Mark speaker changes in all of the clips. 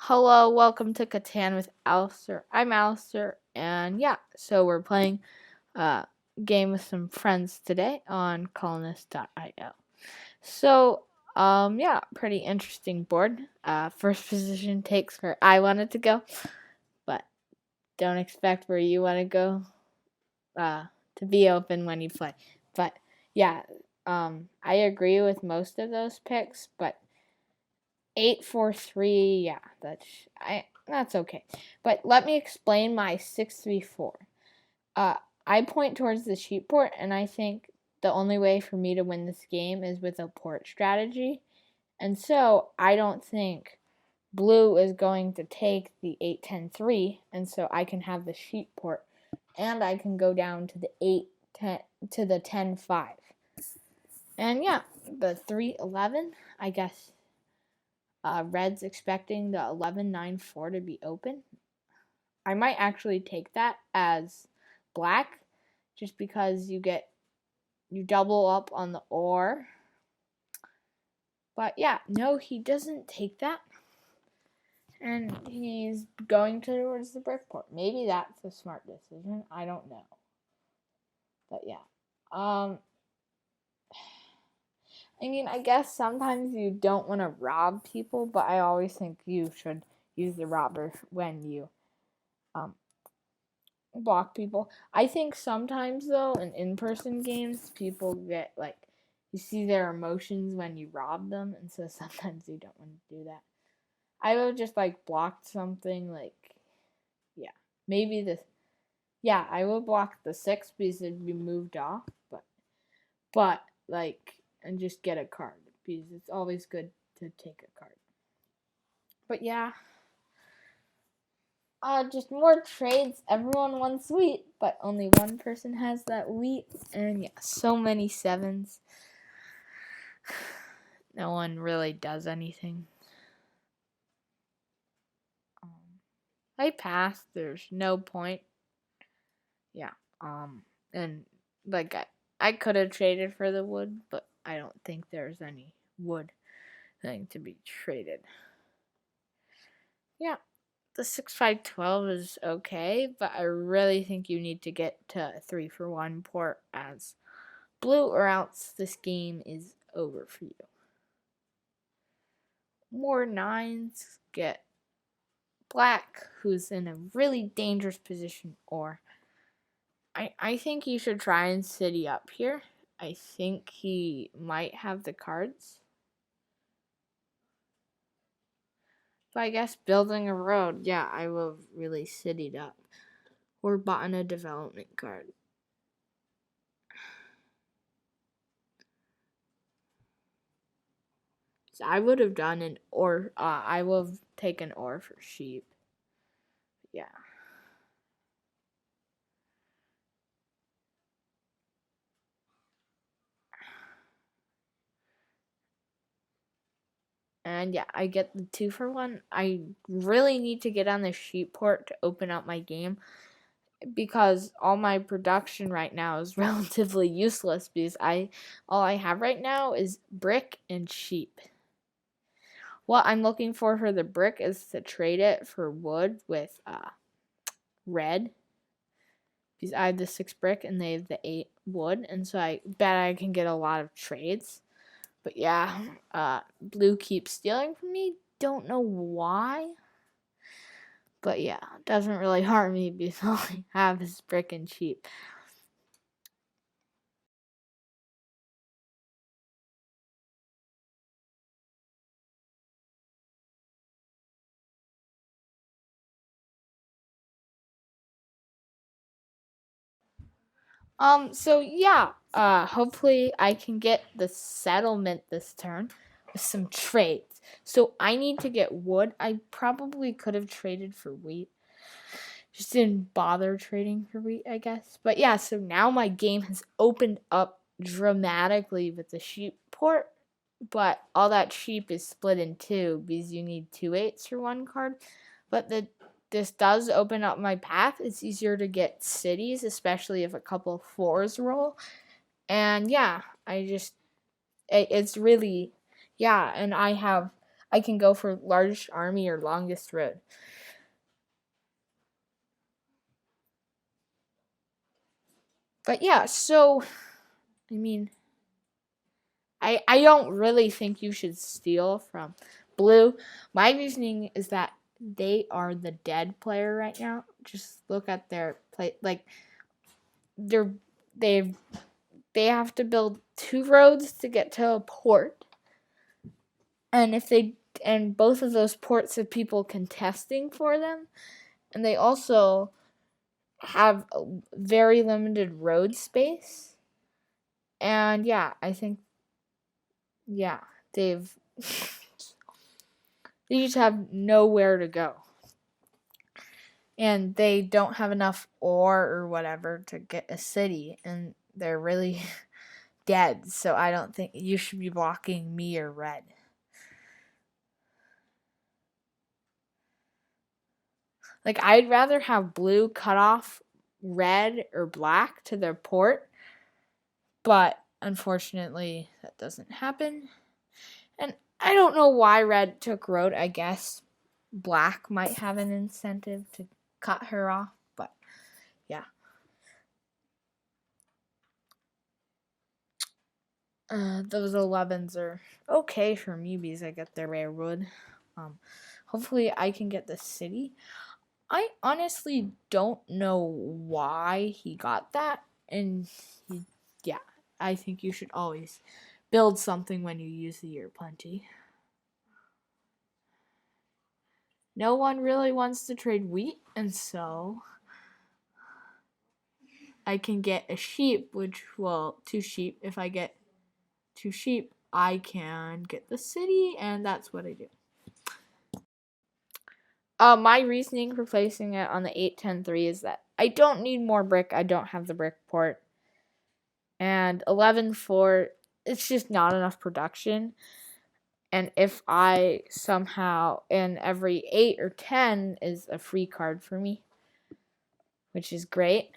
Speaker 1: Hello, welcome to Catan with Alistair. I'm Alistair, and so we're playing a game with some friends today on colonist.io. So, pretty interesting board. First position takes where I wanted to go, but don't expect where you want to go to be open when you play. But yeah, I agree with most of those picks, but 8-4-3, yeah, that's okay. But let me explain my 6-3-4. Uh, I point towards the sheep port, and I think the only way for me to win this game is with a port strategy. And so I don't think blue is going to take the 8-10-3, and so I can have the sheep port, and I can go down to the 8-10 to the 10-5. And yeah, the 3-11, I guess. Red's expecting the 11-9-4 to be open. I might actually take that as black, just because you double up on the or. But yeah, no, he doesn't take that, and he's going towards the brick port. Maybe that's a smart decision. I don't know. But yeah, I guess sometimes you don't want to rob people, but I always think you should use the robber when you um, block people. I think sometimes though in in-person games people get you see their emotions when you rob them, and so sometimes you don't want to do that. I would just block something yeah, maybe this I would block the 6 because it'd be moved off, but and just get a card because it's always good to take a card. But yeah, just more trades. Everyone wants wheat, but only one person has that wheat. And yeah, so many 7s. No one really does anything. I passed. There's no point. Yeah. And I could have traded for the wood, but I don't think there's any wood thing to be traded. Yeah. The 6-5-12 is okay, but I really think you need to get to a 3-for-1 port as blue, or else this game is over for you. More 9s get black, who's in a really dangerous position, or I think you should try and city up here. I think he might have the cards. But I guess building a road, yeah, I will have really citied up. Or bought a development card. So I would have done an or. I will have taken or for sheep. Yeah. And yeah, I get the 2-for-1. I really need to get on the sheep port to open up my game, because all my production right now is relatively useless because all I have right now is brick and sheep. What I'm looking for the brick is to trade it for wood with red, because I have the 6 brick and they have the 8 wood, and so I bet I can get a lot of trades. But yeah, blue keeps stealing from me. Don't know why. But yeah, it doesn't really harm me because all I have is brick and sheep. So yeah, hopefully I can get the settlement this turn with some trades. So I need to get wood. I probably could have traded for wheat. Just didn't bother trading for wheat, I guess. But yeah, so now my game has opened up dramatically with the sheep port, but all that sheep is split in two because you need 2 8s for one card. But this does open up my path. It's easier to get cities, especially if a couple of 4s roll. And yeah, it's really, yeah, and I I can go for largest army or longest road. But yeah, so I mean, I don't really think you should steal from blue. My reasoning is that they are the dead player right now. Just look at their play, like they're they've they have to build 2 roads to get to a port, and if they and both of those ports have people contesting for them, and they also have a very limited road space. And yeah, I think yeah, they've they just have nowhere to go. And they don't have enough ore or whatever to get a city, and they're really dead. So I don't think you should be blocking me or red. Like, I'd rather have blue cut off red or black to their port, but unfortunately that doesn't happen. And I don't know why red took road. I guess black might have an incentive to cut her off, but yeah. Those 11s are okay for me because I get their rare wood. Hopefully I can get the city. I honestly don't know why he got that, and yeah, I think you should always build something when you use the year plenty. No one really wants to trade wheat, and so I can get a sheep, which, well, 2 sheep. If I get 2 sheep, I can get the city, and that's what I do. My reasoning for placing it on the 8-10-3 is that I don't need more brick. I don't have the brick port. And 11-4, it's just not enough production. And if I somehow, and every 8 or 10 is a free card for me, which is great.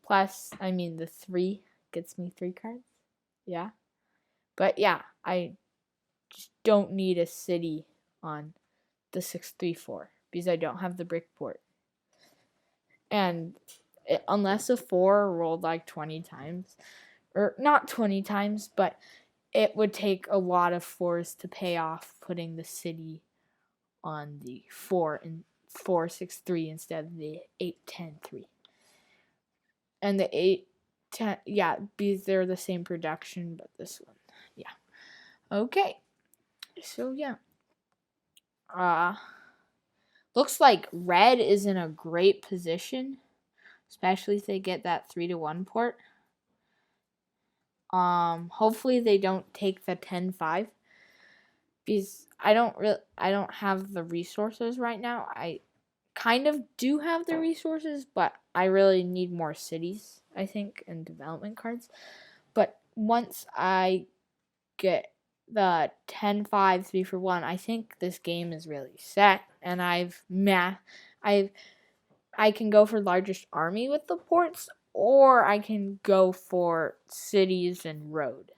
Speaker 1: Plus, I mean, the 3 gets me 3 cards. Yeah. But yeah, I just don't need a city on the 6-3-4 because I don't have the brick port. And unless a 4 rolled like 20 times, or not 20 times, but it would take a lot of 4s to pay off putting the city on the 4-6-3 instead of the 8-10-3. And the 8-10, yeah, because they're the same production, but this one, yeah. Okay, so yeah. Looks like red is in a great position, especially if they get that 3-1 port. Hopefully they don't take the 10-5 because I don't have the resources right now. I kind of do have the resources, but I really need more cities, I think, and development cards. But once I get the 10-5 3-for-1, I think this game is really set, and I can go for largest army with the ports, or I can go for cities and road.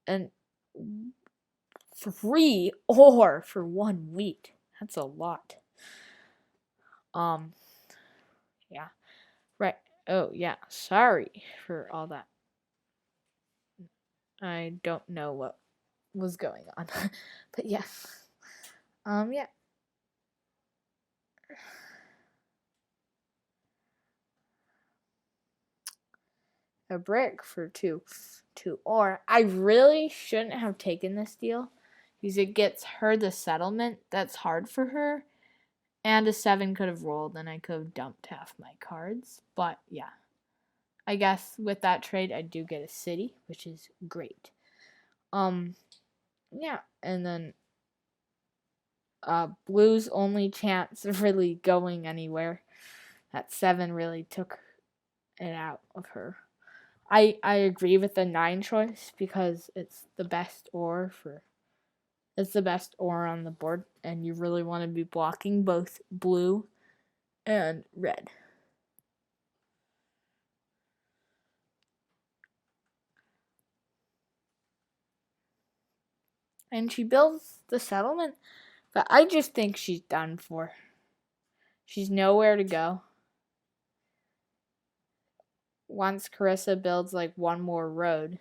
Speaker 1: And 3 or for 1 wheat. That's a lot. Yeah. Right. Oh, yeah. Sorry for all that. I don't know what was going on. But yeah. Yeah. A brick for 2 ore. I really shouldn't have taken this deal because it gets her the settlement. That's hard for her. And a 7 could have rolled and I could have dumped half my cards. But yeah. I guess with that trade I do get a city, which is great. Yeah, and then blue's only chance of really going anywhere. That 7 really took it out of her. I agree with the 9 choice because it's the best ore on the board, and you really want to be blocking both blue and red. and she builds the settlement, but I just think she's done for. She's nowhere to go. Once Carissa builds like one more road,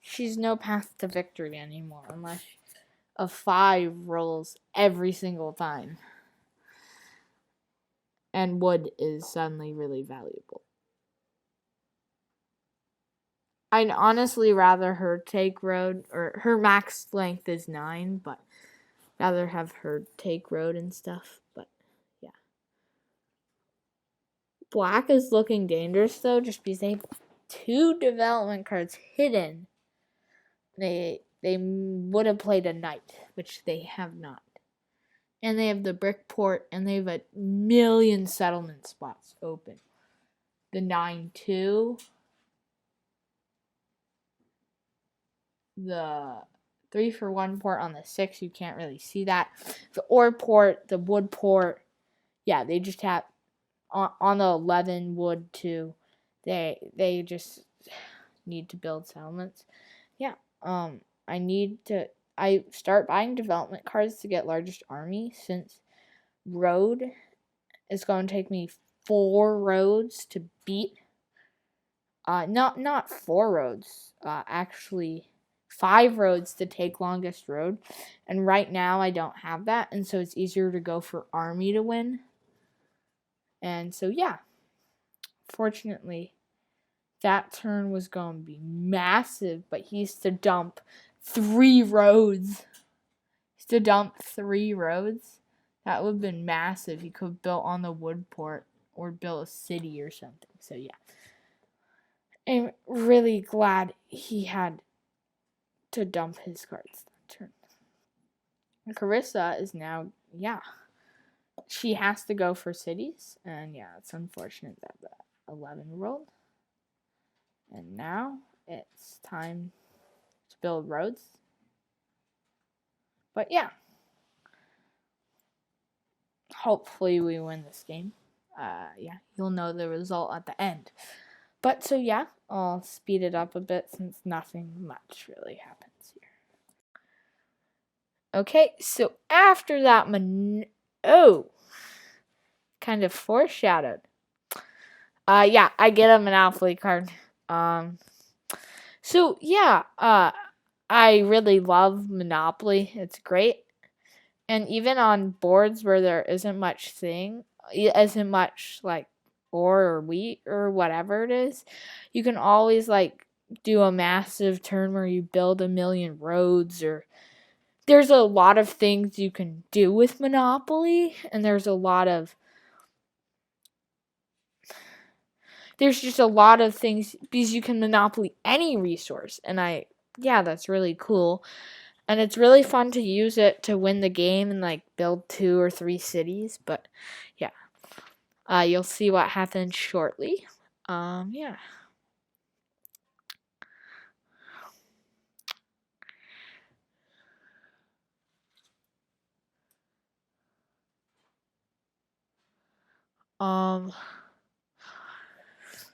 Speaker 1: she's no path to victory anymore unless a 5 rolls every single time. And wood is suddenly really valuable. I'd honestly rather her take road, or her max length is 9, but rather have her take road and stuff. But yeah. Black is looking dangerous though, just because they have 2 development cards hidden. They would have played a knight, which they have not. And they have the brick port, and they have a million settlement spots open. The 9-2. The 3-for-1 port on the 6, you can't really see that. The ore port, the wood port, yeah, they just have on the 11 wood too. They just need to build settlements. Yeah, I start buying development cards to get largest army, since road is going to take me 4 roads to beat. Not 4 roads. Actually 5 roads to take longest road, and right now I don't have that, and so it's easier to go for army to win. And so yeah, fortunately that turn was going to be massive, but he used to dump 3 roads. That would have been massive. He could have built on the wood port or built a city or something. So yeah, I'm really glad he had to dump his cards that turn. Carissa is now, she has to go for cities, and yeah, it's unfortunate that the 11 rolled. And now it's time to build roads. But yeah, hopefully we win this game. You'll know the result at the end. But so yeah, I'll speed it up a bit since nothing much really happens here. Okay, so after that, kind of foreshadowed. I get a Monopoly card. So yeah, I really love Monopoly. It's great. And even on boards where there isn't much like ore or wheat or whatever it is, you can always like do a massive turn where you build a million roads, or there's a lot of things you can do with Monopoly, and there's just a lot of things because you can Monopoly any resource, and that's really cool. And it's really fun to use it to win the game and like build 2 or 3 cities. But yeah, you'll see what happens shortly. Yeah.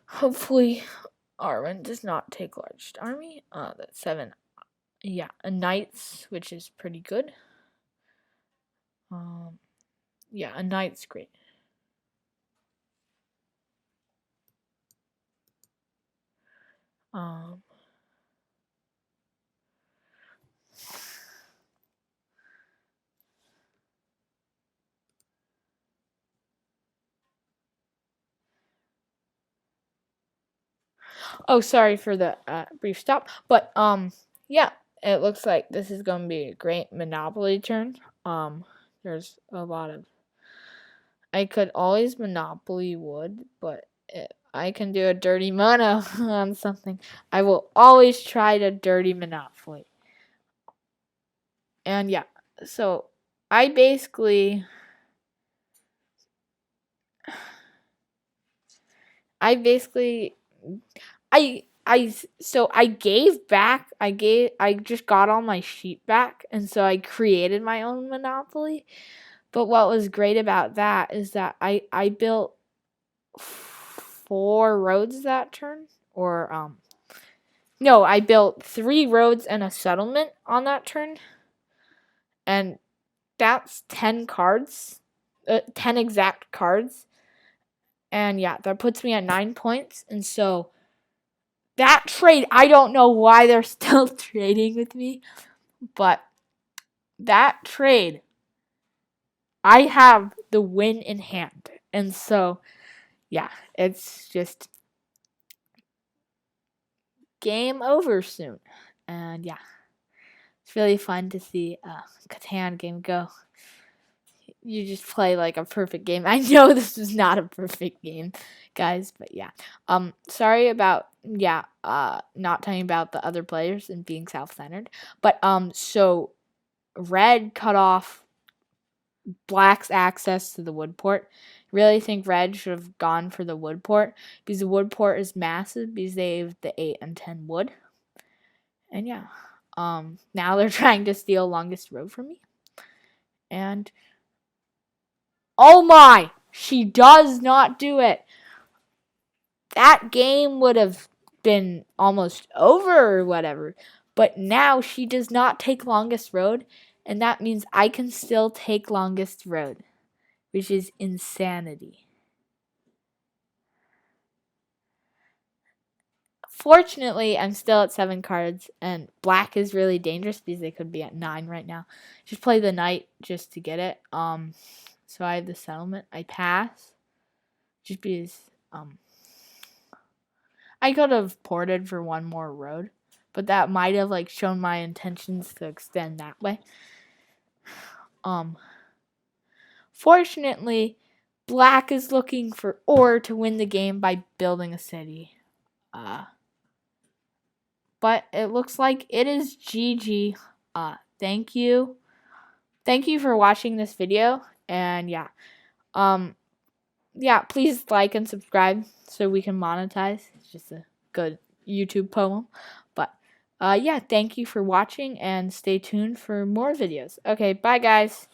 Speaker 1: Hopefully Arwen does not take largest army. That's 7. Yeah, a knights, which is pretty good. A knight's great. Oh, sorry for the brief stop. But yeah, it looks like this is going to be a great Monopoly turn. There's a lot of. I could always Monopoly wood, but I can do a dirty mono on something. I will always try to dirty Monopoly. And yeah, so I basically I just got all my sheep back, and so I created my own Monopoly. But what was great about that is that I built 4 roads that turn, or No, I built 3 roads and a settlement on that turn. And that's 10 cards. 10 exact cards. And yeah, that puts me at 9 points. And so that trade, I don't know why they're still trading with me. But that trade, I have the win in hand. And so, yeah, it's just game over soon. And yeah, it's really fun to see a Catan game go. You just play like a perfect game. I know this is not a perfect game, guys, but yeah. Sorry about not talking about the other players and being self-centered. But so red cut off black's access to the wood port. Really think red should have gone for the wood port because the wood port is massive because they have the 8 and 10 wood. And yeah. Now they're trying to steal longest road from me. And oh my! She does not do it. That game would have been almost over or whatever. But now she does not take longest road. And that means I can still take longest road, which is insanity. Fortunately, I'm still at 7 cards, and black is really dangerous because they could be at 9 right now. Just play the knight just to get it. So I have the settlement. I pass. Just because, I could have ported for 1 more road, but that might have, like, shown my intentions to extend that way. Fortunately, black is looking for ore to win the game by building a city. But it looks like it is GG. Thank you. Thank you for watching this video. And yeah. Yeah, please like and subscribe so we can monetize. It's just a good YouTube poem. But yeah, thank you for watching and stay tuned for more videos. Okay, bye guys.